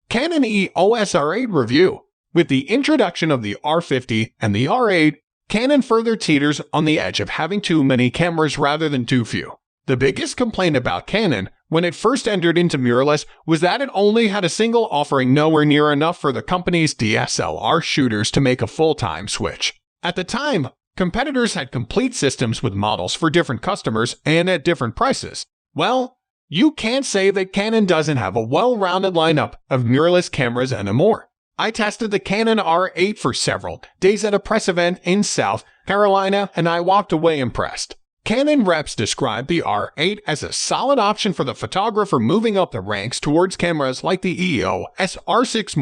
Canon EOS R8 review. With the introduction of the R50 and the R8, Canon further teeters on the edge of having too many cameras rather than too few. The biggest complaint about Canon when it first entered into mirrorless was that it only had a single offering, nowhere near enough for the company's DSLR shooters to make a full-time switch. At the time, competitors had complete systems with models for different customers and at different prices. Well, you can't say that Canon doesn't have a well-rounded lineup of mirrorless cameras anymore. I tested the Canon R8 for several days at a press event in South Carolina, and I walked away impressed. Canon reps described the R8 as a solid option for the photographer moving up the ranks towards cameras like the EOS R6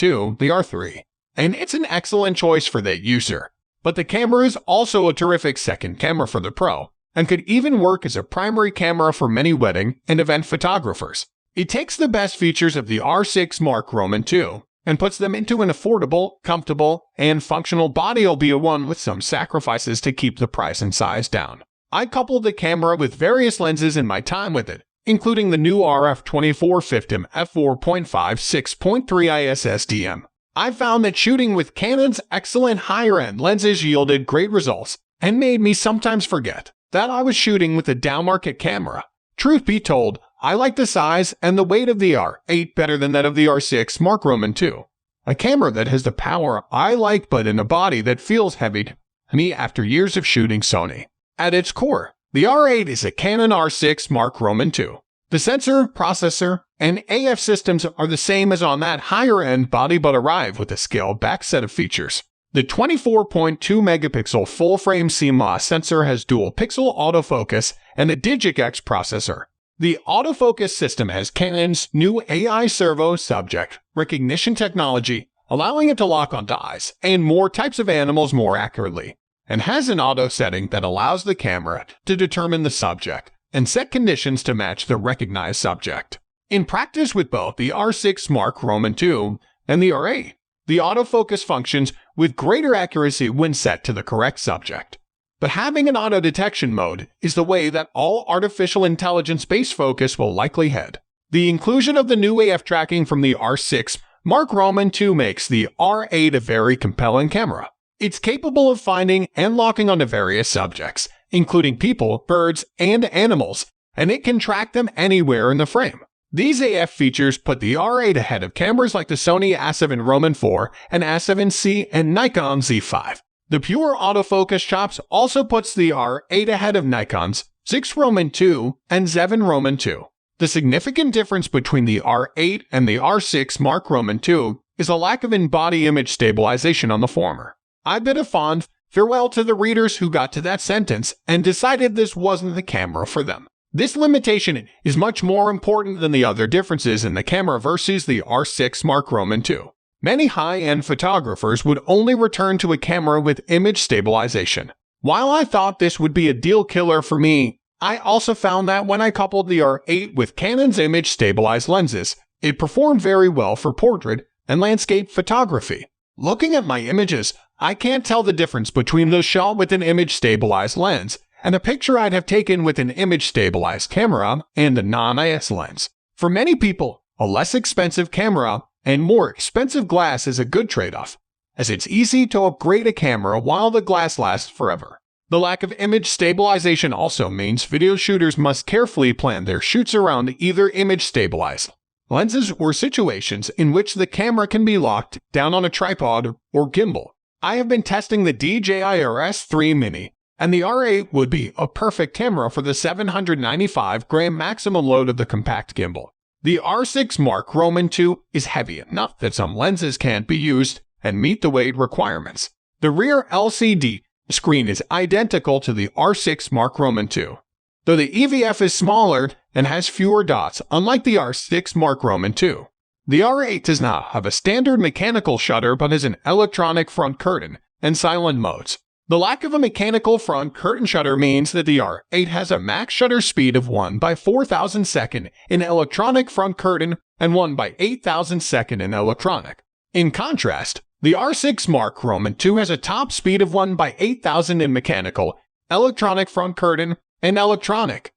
II, the R3. And it's an excellent choice for that user. But the camera is also a terrific second camera for the pro, and could even work as a primary camera for many wedding and event photographers. It takes the best features of the R6 II and puts them into an affordable, comfortable, and functional body, albeit one with some sacrifices to keep the price and size down. I coupled the camera with various lenses in my time with it, including the new RF2450 f4.5 6.3 ISSDM. I found that shooting with Canon's excellent higher-end lenses yielded great results and made me sometimes forget that I was shooting with a downmarket camera. Truth be told, I like the size and the weight of the R8 better than that of the R6 II. A camera that has the power I like but in a body that feels heavy to me after years of shooting Sony. At its core, the R8 is a Canon R6 II. The sensor, processor, and AF systems are the same as on that higher-end body but arrive with a scaled-back set of features. The 24.2 megapixel full-frame CMOS sensor has dual-pixel autofocus and a DigicX processor. The autofocus system has Canon's new AI servo subject recognition technology, allowing it to lock onto eyes and more types of animals more accurately, and has an auto setting that allows the camera to determine the subject and set conditions to match the recognized subject. In practice with both the R6 II and the R8, the autofocus functions with greater accuracy when set to the correct subject. But having an auto-detection mode is the way that all artificial intelligence-based focus will likely head. The inclusion of the new AF tracking from the R6 II makes the R8 a very compelling camera. It's capable of finding and locking onto various subjects, including people, birds, and animals, and it can track them anywhere in the frame. These AF features put the R8 ahead of cameras like the Sony A7 IV and A7C and Nikon Z5. The pure autofocus chops also puts the R8 ahead of Nikon's Z II and Z II. The significant difference between the R8 and the R6 II is a lack of in-body image stabilization on the former. I bid a fond farewell to the readers who got to that sentence and decided this wasn't the camera for them. This limitation is much more important than the other differences in the camera versus the R6 II. Many high-end photographers would only return to a camera with image stabilization. While I thought this would be a deal killer for me, I also found that when I coupled the R8 with Canon's image stabilized lenses, it performed very well for portrait and landscape photography. Looking at my images, I can't tell the difference between those shot with an image stabilized lens and a picture I'd have taken with an image stabilized camera and a non-IS lens. For many people, a less expensive camera and more expensive glass is a good trade-off, as it's easy to upgrade a camera while the glass lasts forever. The lack of image stabilization also means video shooters must carefully plan their shoots around either image stabilized lenses or situations in which the camera can be locked down on a tripod or gimbal. I have been testing the DJI RS3 Mini, and the R8 would be a perfect camera for the 795-gram maximum load of the compact gimbal. The R6 II is heavy enough that some lenses can't be used and meet the weight requirements. The rear LCD screen is identical to the R6 II, though the EVF is smaller and has fewer dots, unlike the R6 II. The R8 does not have a standard mechanical shutter but has an electronic front curtain and silent modes. The lack of a mechanical front curtain shutter means that the R8 has a max shutter speed of 1/4000 second in electronic front curtain and 1/8000 second in electronic. In contrast, the R6 II has a top speed of 1/8000 in mechanical, electronic front curtain, and electronic,